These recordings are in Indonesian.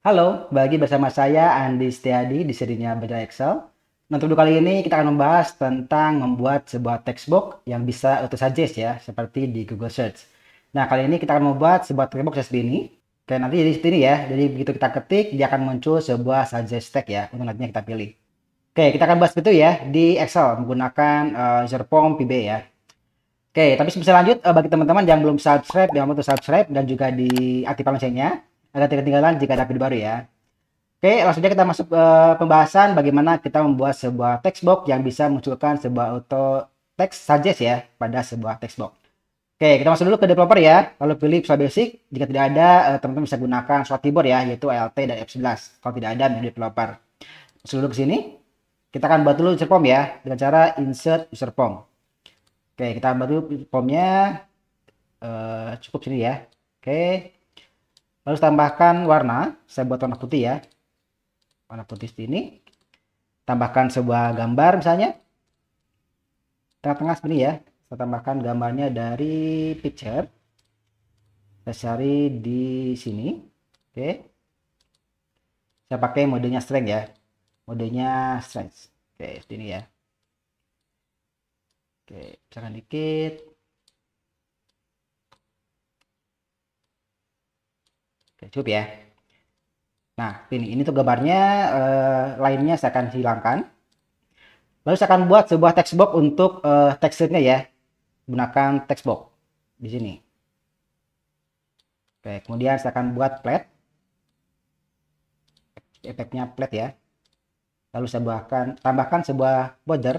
Halo, bagi bersama saya Andi Setiadi di serinya Belajar Excel. Nah, untuk kali ini kita akan membahas tentang membuat sebuah textbox yang bisa auto-suggest ya, seperti di Google Search. Nah, kali ini kita akan membuat sebuah textbox seperti ini. Oke, nanti di sini ya, jadi begitu kita ketik, dia akan muncul sebuah suggest text ya, untuk nantinya kita pilih. Oke, kita akan bahas itu ya di Excel menggunakan user form PB ya. Oke, tapi sebelum lanjut, bagi teman-teman yang belum subscribe, jangan lupa untuk subscribe dan juga diaktifkan loncengnya agar tidak ketinggalan jika ada video baru ya. Oke, langsung aja kita masuk pembahasan bagaimana kita membuat sebuah textbox yang bisa munculkan sebuah auto text suggest ya pada sebuah textbox. Oke, kita masuk dulu ke developer ya. Lalu pilih Visual Basic. Jika tidak ada, teman-teman bisa gunakan short keyboard ya, yaitu Alt dan F11. Kalau tidak ada, menu developer. Masuk dulu ke sini. Kita akan buat dulu user form ya, dengan cara insert user form. Oke, kita buat dulu formnya. Cukup sini ya. Oke. Lalu tambahkan warna. Saya buat warna putih ya. Warna putih ini. Tambahkan sebuah gambar misalnya. Tengah-tengah seperti ya. Saya tambahkan gambarnya dari picture. Saya cari di sini. Oke. Saya pakai modenya strength ya. Modenya strength. Oke, seperti ini ya. Oke, misalkan dikit. Oke, cukup ya. Nah, ini tuh gambarnya, lainnya saya akan hilangkan. Lalu saya akan buat sebuah textbox untuk teksturnya ya. Gunakan textbox di sini. Oke, kemudian saya akan buat flat. Efeknya flat ya. Lalu saya tambahkan sebuah border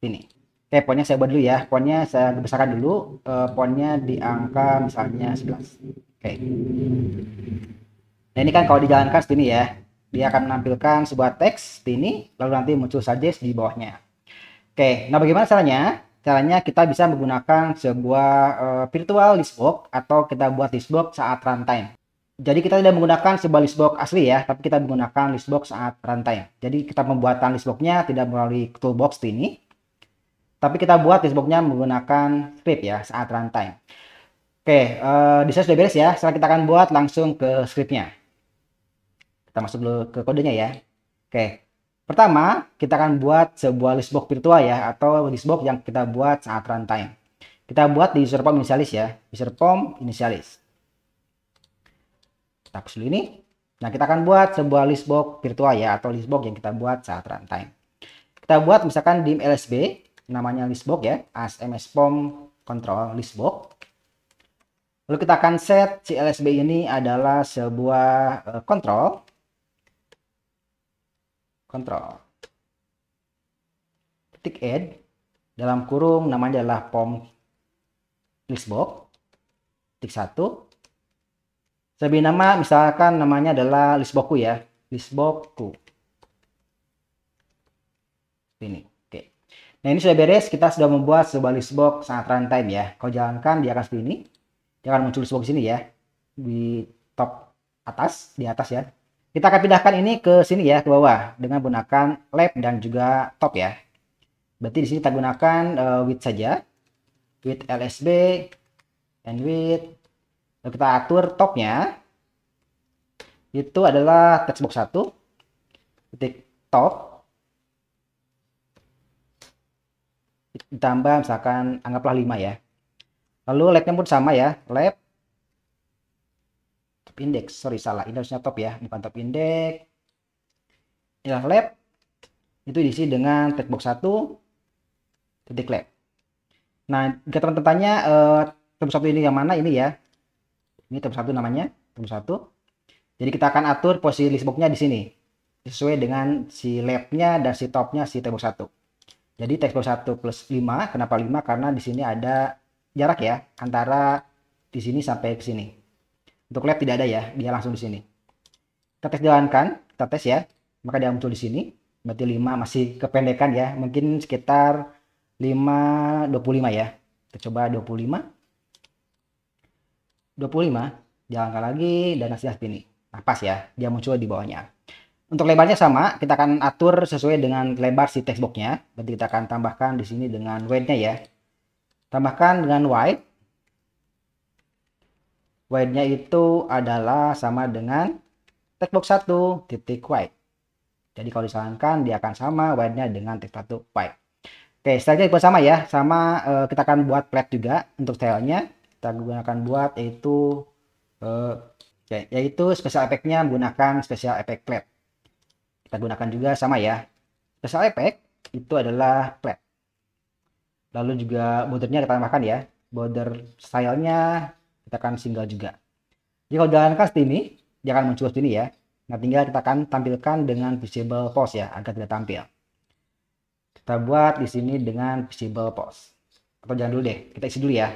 ini. Oke, fontnya saya buat dulu ya. Fontnya saya besarkan dulu. Fontnya di angka misalnya 11. Oke. Nah, ini kan kalau dijalankan seperti ini ya. Dia akan menampilkan sebuah teks seperti ini. Lalu nanti muncul suggest di bawahnya. Oke, nah bagaimana caranya? Caranya kita bisa menggunakan sebuah virtual listbox atau kita buat listbox saat runtime. Jadi kita tidak menggunakan sebuah listbox asli ya, tapi kita menggunakan listbox saat runtime. Jadi kita pembuatan listboxnya tidak melalui toolbox ini, tapi kita buat listboxnya menggunakan script ya saat runtime. Oke, desain sudah beres ya. Sekarang kita akan buat langsung ke scriptnya. Kita masuk dulu ke kodenya ya. Oke. Pertama, kita akan buat sebuah listbox virtual ya, atau listbox yang kita buat saat runtime. Kita buat di user form initialis ya, user form initialis. Kita hapus dulu ini. Nah, kita akan buat sebuah listbox virtual ya, atau listbox yang kita buat saat runtime. Kita buat misalkan dim lsb, namanya listbox ya, as ms form control listbox. Lalu kita akan set si lsb ini adalah sebuah control. Ketik add dalam kurung namanya adalah form listbox ketik 1. Saya beri nama misalkan namanya adalah listboxku ya, listboxku ini. Oke, nah ini sudah beres. Kita sudah membuat sebuah listbox saat runtime ya. Kalau jalankan dia akan seperti ini, dia akan muncul listbox sini ya, di top atas, di atas ya. Kita akan pindahkan ini ke sini ya, ke bawah dengan menggunakan left dan juga top ya. Berarti di sini kita gunakan width saja, width lsb and width. Lalu kita atur topnya itu adalah textbox 1 titik top ditambah misalkan anggaplah 5 ya. Lalu leftnya pun sama ya, left top index, sorry salah, ini harusnya top ya, bukan top index. Inilah left, itu diisi dengan textbox 1 titik left. Nah, jika teman-teman tanya textbox 1 ini yang mana, ini ya, ini textbox 1 namanya, textbox 1. Jadi kita akan atur posisi listboxnya di sini sesuai dengan si leftnya dan si topnya si textbox 1. Jadi textbox 1 plus 5, kenapa 5? Karena di sini ada jarak ya antara di sini sampai ke sini. Untuk left tidak ada ya, dia langsung di sini. Kita tes jalankan, kita tes ya, maka dia muncul di sini. Berarti 5 masih kependekan ya, mungkin sekitar 5,25 ya. Kita coba 25. 25, jalankan lagi dan hasilnya seperti ini. Nah, pas ya, dia muncul di bawahnya. Untuk lebarnya sama, kita akan atur sesuai dengan lebar si textboxnya. Berarti kita akan tambahkan di sini dengan width-nya ya. Tambahkan dengan width. Width-nya itu adalah sama dengan textbox 1 titik white. Jadi kalau disarankan dia akan sama white-nya dengan textbox 1 white. Oke, stylenya juga sama ya, sama kita akan buat flat juga untuk stylenya. Kita gunakan buat yaitu special effect-nya menggunakan special effect flat. Kita gunakan juga sama ya. Special effect itu adalah flat. Lalu juga bordernya kita tambahkan ya. Border stylenya kita akan single juga. Jadi kalau jalankan seperti ini, dia akan muncul seperti ini ya. Nah, tinggal kita akan tampilkan dengan visible pose ya, agar tidak tampil. Kita buat di sini dengan visible pose. Atau jangan dulu deh, kita isi dulu ya.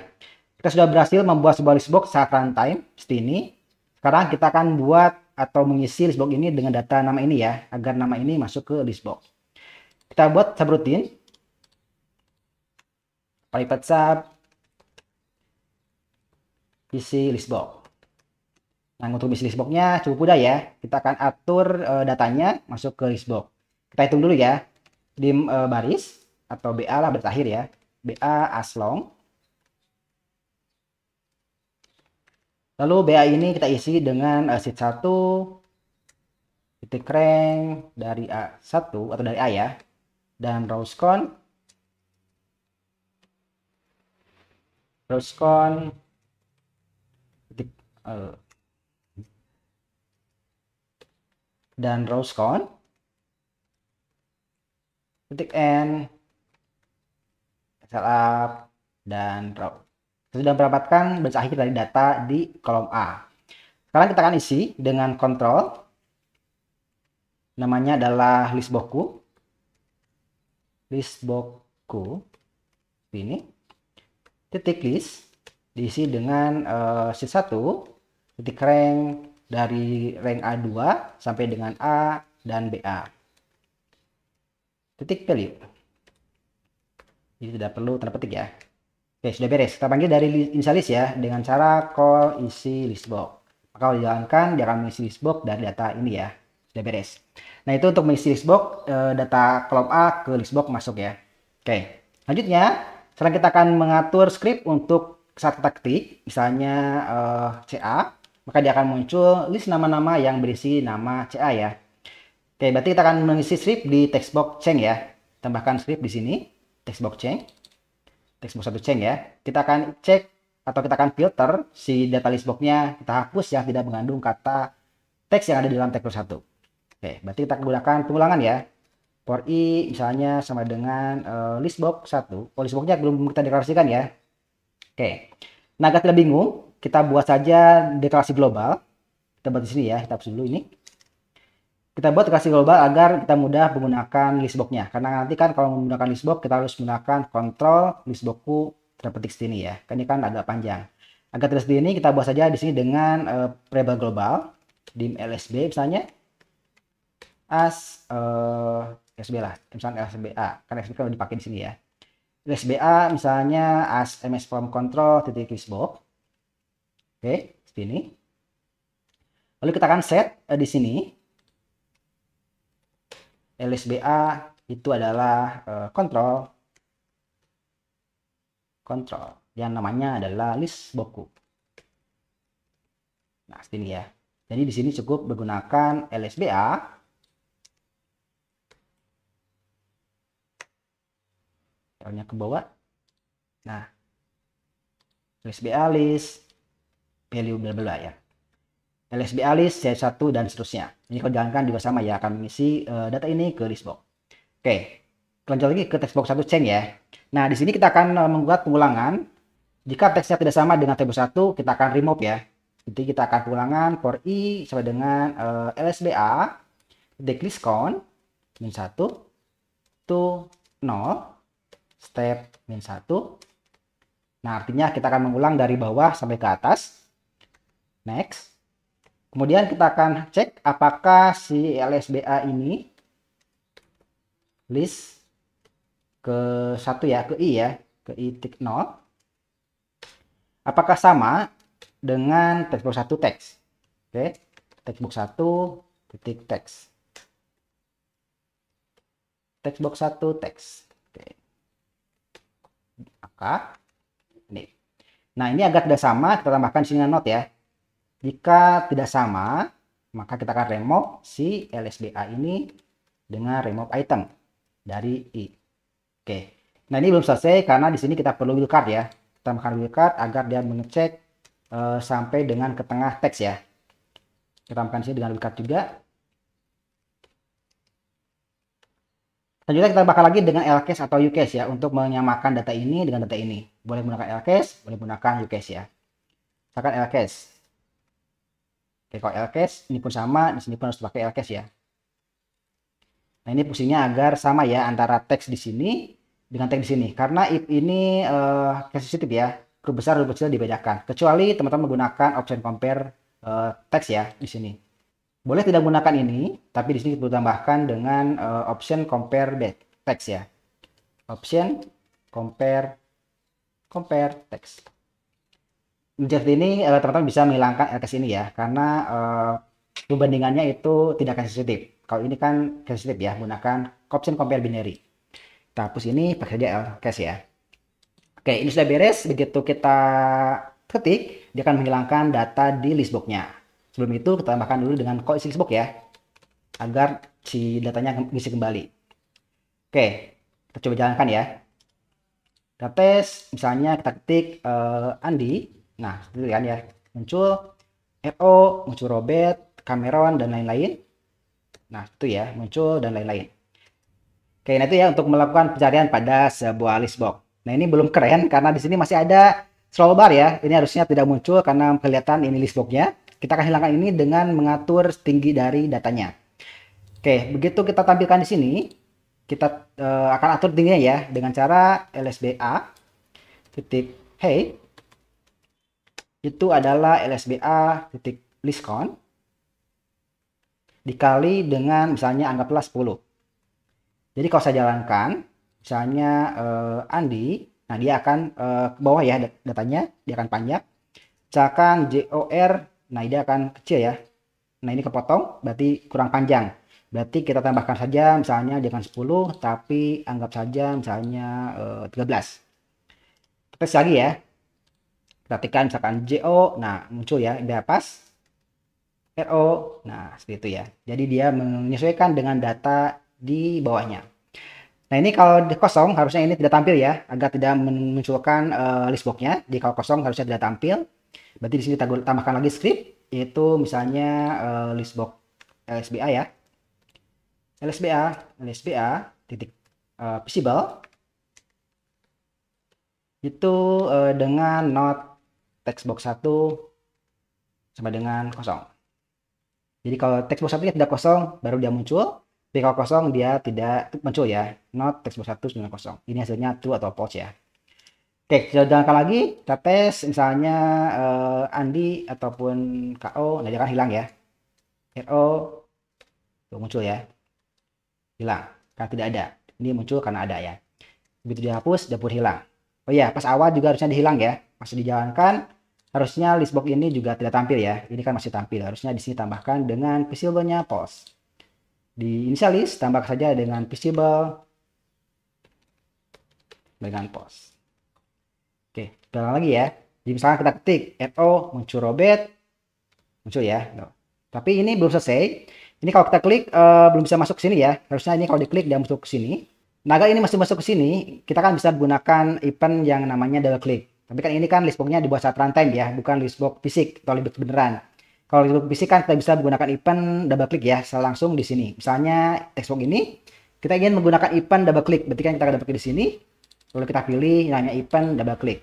Kita sudah berhasil membuat sebuah listbox saat runtime seperti ini. Sekarang kita akan buat atau mengisi listbox ini dengan data nama ini ya, agar nama ini masuk ke listbox. Kita buat subroutine private sub isi listbox. Nah, untuk isi listbox-nya cukup mudah ya. Kita akan atur datanya masuk ke listbox. Kita hitung dulu ya. Di baris atau BA lah baris akhir ya. BA as long. Lalu BA ini kita isi dengan sheet 1 titik rank dari A1 atau dari A ya. Dan rows count dan rows count titik n setup dan row. Sudah mendapatkan baris akhir dari data di kolom A. Sekarang kita akan isi dengan kontrol. Namanya adalah listboxku. Ini titik list diisi dengan sheet 1 titik rank dari rank A2 sampai dengan A dan BA. Titik value. Jadi tidak perlu tanda petik ya. Oke, sudah beres. Kita panggil dari initialize ya dengan cara call isi listbox. Maka kalau dijalankan dia akan mengisi listbox dari data ini ya. Sudah beres. Nah, itu untuk mengisi listbox data kolom A ke listbox masuk ya. Oke. Selanjutnya, sekarang kita akan mengatur script untuk saat kita ketik, misalnya CA, maka dia akan muncul list nama-nama yang berisi nama CA ya. Oke, berarti kita akan mengisi script di textbox change ya. Tambahkan script di sini, textbox change. Textbox 1 change ya. Kita akan cek atau kita akan filter si data listbox-nya, kita hapus yang tidak mengandung kata teks yang ada di dalam textbox 1. Oke, berarti kita gunakan pengulangan ya. For i misalnya sama dengan listbox 1. Oh, listbox-nya belum kita deklarasikan ya. Oke. Nah, agar tidak bingung, kita buat saja deklarasi global. Kita buat di sini ya, kita hapus dulu ini. Kita buat deklarasi global agar kita mudah menggunakan listbox-nya. Karena nanti kan kalau menggunakan listbox, kita harus menggunakan kontrol listboxku terpetik sini ya. Kan ini kan agak panjang. Agar tidak seperti ini, kita buat saja di sini dengan variable global dim lsb misalnya as lsb lah, misalnya lsba. Karena lsb kan udah dipakai di sini ya. lsba misalnya as ms form control titik listbox. Oke, seperti ini. Lalu kita akan set di sini lsba itu adalah kontrol yang namanya adalah listboxku. Nah, seperti ini ya. Jadi di sini cukup menggunakan lsba ke bawah. Nah, lsba list value bla bla ya. lsba list C1 dan seterusnya. Ini kalau jalankan juga sama ya, akan mengisi data ini ke listbox. Oke, lanjut lagi ke textbox 1 change ya. Nah, di sini kita akan membuat pengulangan. Jika teksnya tidak sama dengan textbox 1, kita akan remove ya. Jadi kita akan pengulangan for i sama dengan lsba titik list count min 1 to 0 step min 1. Nah, artinya kita akan mengulang dari bawah sampai ke atas. Next. Kemudian kita akan cek apakah si lsba ini list ke 1 ya, ke i ya, ke i titik 0. Apakah sama dengan textbox 1 teks? Oke, textbox 1 titik teks. Textbox 1 teks. Oke. Maka ini. Nah, ini agar tidak sama, kita tambahkan sini note ya. Jika tidak sama, maka kita akan remove si LSBA ini dengan remove item dari I. Oke. Nah, ini belum selesai karena di sini kita perlu wildcard ya. Kita tambahkan wildcard agar dia mengecek sampai dengan ke tengah teks ya. Kita tambahkan sini dengan wildcard juga. Selanjutnya kita bakal lagi dengan lcase atau ucase ya untuk menyamakan data ini dengan data ini. Boleh menggunakan lcase, boleh menggunakan ucase ya. Misalkan lcase. Oke, kalau lcase ini pun sama, di sini pun harus pakai lcase ya. Nah, ini fungsinya agar sama ya antara teks di sini dengan teks di sini. Karena if ini sensitif ya, huruf besar huruf kecil dibedakan. Kecuali teman-teman menggunakan option compare teks ya di sini. Boleh tidak menggunakan ini, tapi di sini perlu tambahkan dengan option compare text ya. Option compare text. Seperti ini teman-teman bisa menghilangkan lcase ini ya, karena perbandingannya itu tidak akan sensitif. Kalau ini kan sensitif ya, menggunakan option compare binary. Kita hapus ini, pakai saja lcase ya. Oke, ini sudah beres. Begitu kita ketik, dia akan menghilangkan data di listbox-nya. Sebelum itu kita tambahkan dulu dengan koisi listbox ya, agar si datanya ngisi kembali. Oke, kita coba jalankan ya. Kita tes, misalnya kita ketik Andi, nah seperti kan ya, muncul RO, muncul Robert, Cameron dan lain-lain. Nah itu ya, muncul dan lain-lain. Oke, nah itu ya untuk melakukan pencarian pada sebuah listbox. Nah ini belum keren karena di sini masih ada scroll bar ya. Ini harusnya tidak muncul karena kelihatan ini listbox-nya. Kita akan hilangkan ini dengan mengatur tinggi dari datanya. Oke, begitu kita tampilkan di sini, kita akan atur tingginya ya dengan cara LSBA titik hey itu adalah LSBA titik list count dikali dengan misalnya anggaplah 10. Jadi kalau saya jalankan, misalnya Andi, nah dia akan ke bawah ya datanya, dia akan panjang. Misalkan JOR, nah dia akan kecil ya. Nah ini kepotong, berarti kurang panjang. Berarti kita tambahkan saja misalnya dengan 10, tapi anggap saja misalnya 13. Tes lagi ya. Kita tekan misalkan JO, nah muncul ya, udah pas. RO, nah seperti itu ya. Jadi dia menyesuaikan dengan data di bawahnya. Nah ini kalau kosong harusnya ini tidak tampil ya, agar tidak memunculkan listbox-nya. Jadi kalau kosong harusnya tidak tampil. Berarti di sini kita tambahkan lagi script, yaitu misalnya listbox LSBA ya. LSBA titik visible itu dengan not textbox 1 sama dengan kosong. Jadi kalau textbox 1 tidak kosong baru dia muncul, tapi kalau kosong dia tidak muncul ya. Not textbox 1 dengan kosong. Ini hasilnya true atau false ya. Oke, kita jalankan lagi, kita tes misalnya Andi ataupun KO, nah dia akan hilang ya. RO tuh muncul ya. Hilang karena tidak ada. Ini muncul karena ada ya. Begitu dihapus, dia pun hilang. Oh iya, pas awal juga harusnya dihilang ya. Masih dijalankan, harusnya listbox ini juga tidak tampil ya. Ini kan masih tampil. Harusnya di sini tambahkan dengan visible-nya false. Di initialize tambah saja dengan visible dengan false. Oke, ulang lagi ya. Jadi misalnya kita ketik RO muncul Robert, muncul ya. Tapi ini belum selesai. Ini kalau kita klik belum bisa masuk ke sini ya. Harusnya ini kalau diklik dia masuk ke sini. Nah, agar ini masih masuk ke sini, kita kan bisa menggunakan event yang namanya double click. Tapi kan ini kan listbox-nya dibuat saat runtime ya, bukan listbox fisik atau listbox beneran. Kalau listbox fisik kan kita bisa menggunakan event double click ya, langsung di sini. Misalnya textbox ini, kita ingin menggunakan event double click, berarti kan kita double click di sini. Lalu kita pilih yang namanya event double click.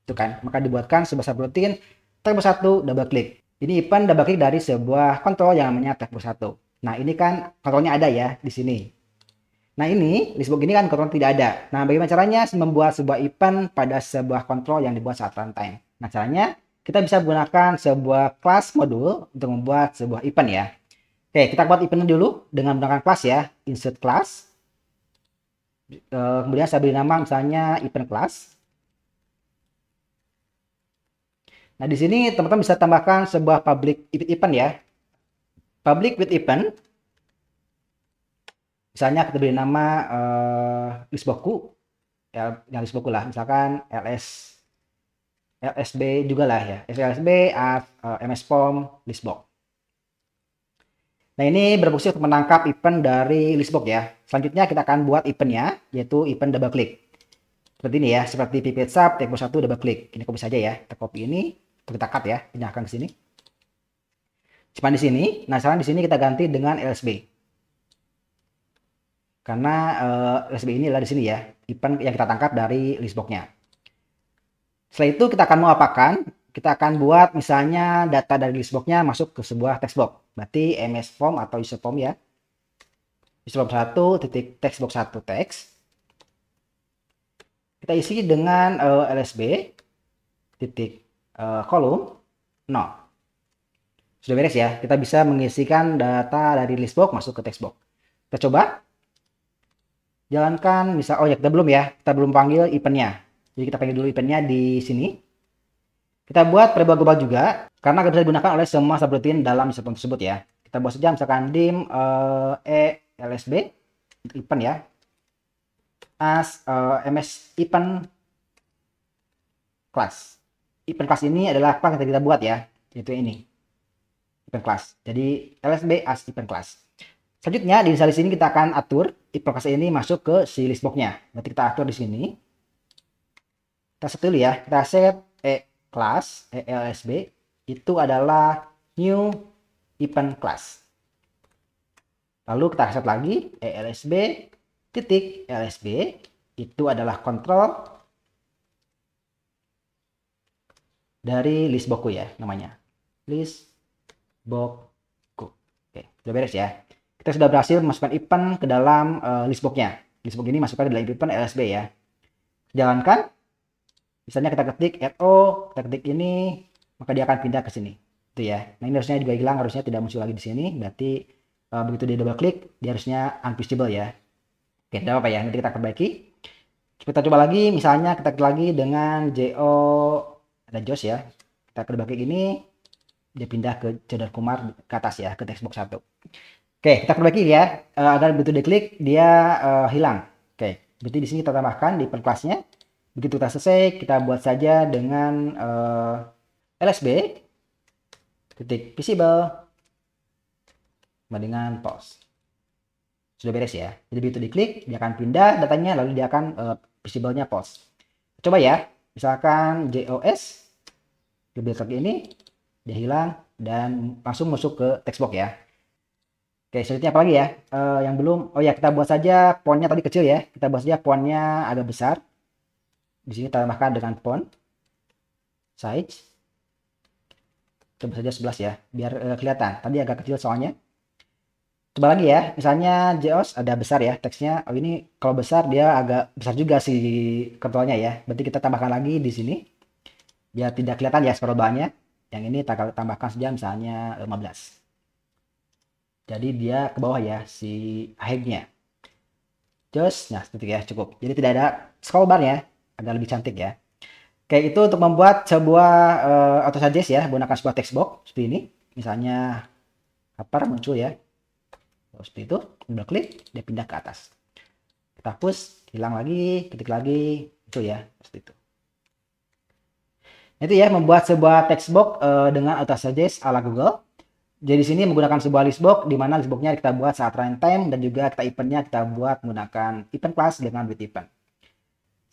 Itu kan, maka dibuatkan sebuah subroutine textbox 1 double click. Ini event double click dari sebuah kontrol yang namanya textbox 1. Nah, ini kan kontrolnya ada ya di sini. Nah ini, listbox ini kan kontrol tidak ada. Nah bagaimana caranya membuat sebuah event pada sebuah kontrol yang dibuat saat runtime? Nah caranya, kita bisa menggunakan sebuah class modul untuk membuat sebuah event ya. Oke, kita buat eventnya dulu dengan menggunakan class ya. Insert class. Kemudian saya beri nama misalnya event class. Nah di sini teman-teman bisa tambahkan sebuah public event ya. Public with event. Misalnya kita beri nama listboxku, ya, yang listboxku lah, misalkan LSB juga lah ya, LSB at mspom listbox. Nah, ini berfungsi untuk menangkap event dari listbox ya. Selanjutnya kita akan buat eventnya, yaitu event double click. Seperti ini ya, seperti pipet sub, textbox 1 double click. Ini copy saja ya, kita copy ini, kita cut ya, pindahkan ke sini. Cuma di sini, nah sekarang di sini kita ganti dengan LSB. Karena LSB ini adalah di sini ya, event yang kita tangkap dari listbox-nya. Setelah itu kita akan mau apakan? Kita akan buat misalnya data dari listbox-nya masuk ke sebuah textbox. Berarti ms form atau user form ya. User form 1 titik textbox 1 text. Kita isi dengan lsb titik kolom 0. Sudah beres ya. Kita bisa mengisikan data dari listbox masuk ke textbox. Kita coba. Jalankan misal, oh ya kita belum ya. Kita belum panggil eventnya. Jadi kita panggil dulu eventnya di sini. Kita buat variabel global juga, karena bisa digunakan oleh semua subroutine dalam user form tersebut ya. Kita buat saja misalkan dim lsb event ya, as ms event class. Event class ini adalah class yang kita buat ya, yaitu ini event class. Jadi lsb as event class. Selanjutnya di sini kita akan atur event class ini masuk ke si listbox-nya. Nanti kita atur di sini. Kita set dulu ya, kita set class lsb itu adalah new event class. Lalu kita set lagi lsb titik lsb itu adalah kontrol dari listboxku ya, namanya listboxku. Oke, sudah beres ya. Kita sudah berhasil memasukkan event ke dalam listbox-nya. Listbox ini masukkan ke dalam event lsb ya. Jalankan. Misalnya kita ketik ro, kita ketik ini, maka dia akan pindah ke sini. Itu ya. Nah, ini harusnya juga hilang, harusnya tidak muncul lagi di sini. Berarti begitu dia double klik, dia harusnya unvisible ya. Oke, tidak apa-apa ya. Nanti kita perbaiki. Kita coba lagi, misalnya kita klik lagi dengan ada Jos ya. Kita double klik ini, dia pindah ke Jodar Kumar ke atas ya, ke textbox 1. Oke, kita perbaiki ya. Agar begitu diklik, dia hilang. Oke, berarti di sini kita tambahkan di event class-nya. Begitu kita selesai, kita buat saja dengan lsb titik visible dengan pause. Sudah beres ya. Jadi begitu diklik, dia akan pindah datanya, lalu dia akan visible-nya pause. Coba ya, misalkan JOS, lebih klik ini, dia hilang dan langsung masuk ke textbox ya. Oke, selanjutnya apa lagi ya? Yang belum, oh ya kita buat saja fontnya tadi kecil ya. Kita buat saja fontnya agak besar. Di sini tambahkan dengan font size. Coba saja 11 ya, biar kelihatan. Tadi agak kecil soalnya. Coba lagi ya, misalnya JOS ada besar ya teksnya. Oh ini kalau besar dia agak besar juga si kontrolnya ya. Berarti kita tambahkan lagi di sini. Biar tidak kelihatan ya scroll barnya. Yang ini kita tambahkan saja misalnya 15. Jadi dia ke bawah ya si height-nya. Just, nah seperti ya cukup. Jadi tidak ada scroll bar ya. Agak lebih cantik ya. Kayak itu untuk membuat sebuah autosuggest ya, menggunakan sebuah text box seperti ini. Misalnya apa muncul ya. Seperti itu, double klik, dia pindah ke atas. Kita hapus, hilang lagi, ketik lagi, muncul ya, seperti itu. Itu ya membuat sebuah text box dengan autosuggest ala Google. Jadi di sini menggunakan sebuah listbox di mana listboxnya kita buat saat runtime dan juga kita eventnya kita buat menggunakan event class dengan with event.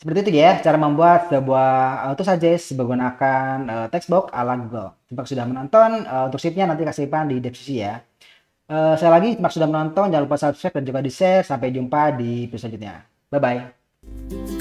Seperti itu ya, cara membuat sebuah autosuggest menggunakan textbox ala Google. Terima kasih sudah menonton, untuk sheet-nya nanti kasih simpan di deskripsi ya. Saya lagi, terima kasih sudah menonton, jangan lupa subscribe dan juga di-share. Sampai jumpa di video selanjutnya. Bye-bye.